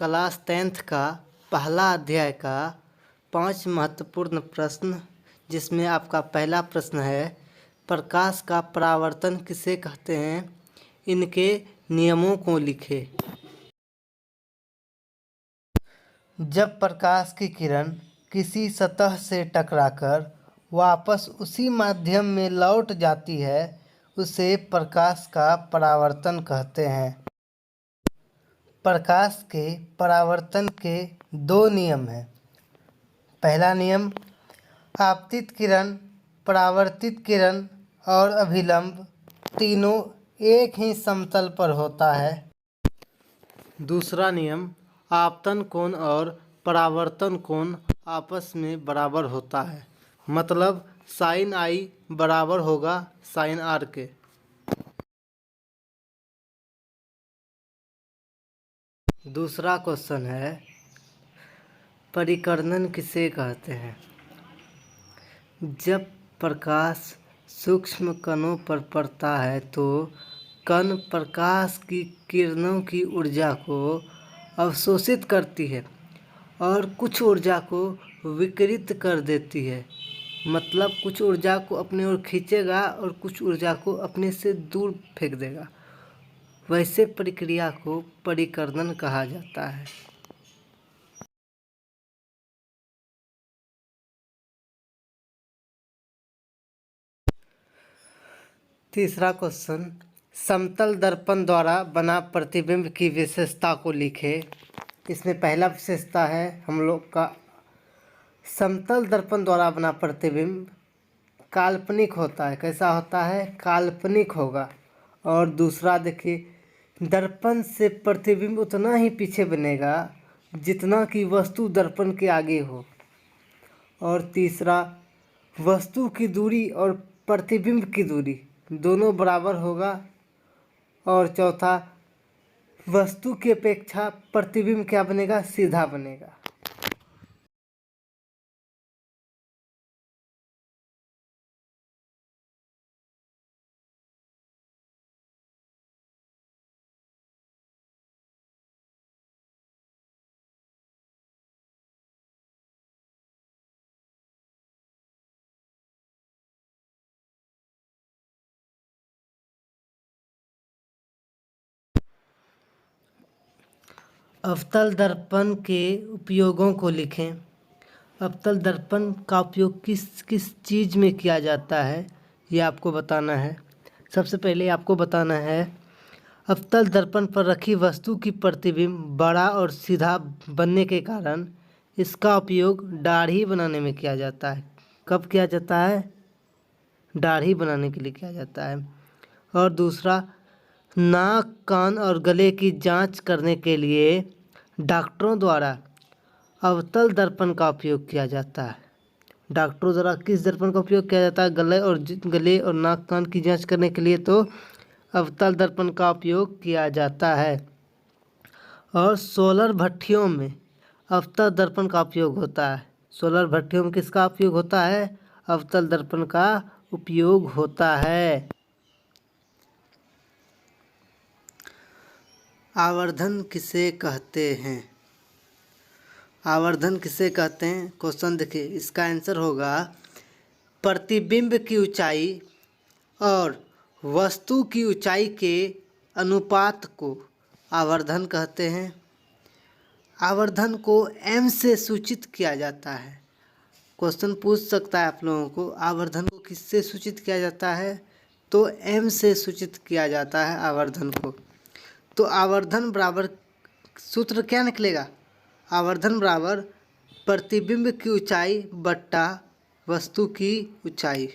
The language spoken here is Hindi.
क्लास 10th का पहला अध्याय का 5 महत्वपूर्ण प्रश्न, जिसमें आपका पहला प्रश्न है प्रकाश का परावर्तन किसे कहते हैं, इनके नियमों को लिखें। जब प्रकाश की किरण किसी सतह से टकराकर वापस उसी माध्यम में लौट जाती है उसे प्रकाश का परावर्तन कहते हैं। प्रकाश के परावर्तन के 2 नियम हैं। पहला नियम, आपतित किरण, परावर्तित किरण और अभिलंब तीनों एक ही समतल पर होता है। दूसरा नियम, आपतन कोण और परावर्तन कोण आपस में बराबर होता है, मतलब साइन आई बराबर होगा साइन आर के। दूसरा क्वेश्चन है परिकर्णन किसे कहते हैं। जब प्रकाश सूक्ष्म कणों पर पड़ता है तो कण प्रकाश की किरणों की ऊर्जा को अवशोषित करती है और कुछ ऊर्जा को विकिरित कर देती है, मतलब कुछ ऊर्जा को अपनी ओर खींचेगा और कुछ ऊर्जा को अपने से दूर फेंक देगा। वैसे प्रक्रिया को परिकर्णन कहा जाता है। तीसरा क्वेश्चन, समतल दर्पण द्वारा बना प्रतिबिंब की विशेषता को लिखें। इसमें पहला विशेषता है हम लोग का समतल दर्पण द्वारा बना प्रतिबिंब काल्पनिक होता है। कैसा होता है? काल्पनिक होगा। और दूसरा देखिए, दर्पण से प्रतिबिंब उतना ही पीछे बनेगा जितना कि वस्तु दर्पण के आगे हो। और तीसरा, वस्तु की दूरी और प्रतिबिंब की दूरी दोनों बराबर होगा। और चौथा, वस्तु की अपेक्षा प्रतिबिंब क्या बनेगा? सीधा बनेगा। अवतल दर्पण के उपयोगों को लिखें। अवतल दर्पण का उपयोग किस किस चीज़ में किया जाता है, ये आपको बताना है। सबसे पहले आपको बताना है अवतल दर्पण पर रखी वस्तु की प्रतिबिंब बड़ा और सीधा बनने के कारण इसका उपयोग दाढ़ी बनाने में किया जाता है। कब किया जाता है? दाढ़ी बनाने के लिए किया जाता है। और दूसरा, नाक, कान और गले की जांच करने के लिए डॉक्टरों द्वारा अवतल दर्पण का उपयोग किया जाता है। डॉक्टरों द्वारा किस दर्पण का उपयोग किया जाता है? गले और नाक कान की जांच करने के लिए तो अवतल दर्पण का उपयोग किया जाता है। और सोलर भट्ठियों में अवतल दर्पण का उपयोग होता है। सोलर भट्ठियों में किसका उपयोग होता है? अवतल दर्पण का उपयोग होता है। आवर्धन किसे कहते हैं? आवर्धन किसे कहते हैं? क्वेश्चन देखिए, इसका आंसर होगा प्रतिबिंब की ऊंचाई और वस्तु की ऊंचाई के अनुपात को आवर्धन कहते हैं। आवर्धन को m से सूचित किया जाता है। क्वेश्चन पूछ सकता है आप लोगों को, आवर्धन को किससे सूचित किया जाता है? तो m से सूचित किया जाता है आवर्धन को। तो आवर्धन बराबर सूत्र क्या निकलेगा? आवर्धन बराबर प्रतिबिंब की ऊंचाई बट्टा वस्तु की ऊंचाई।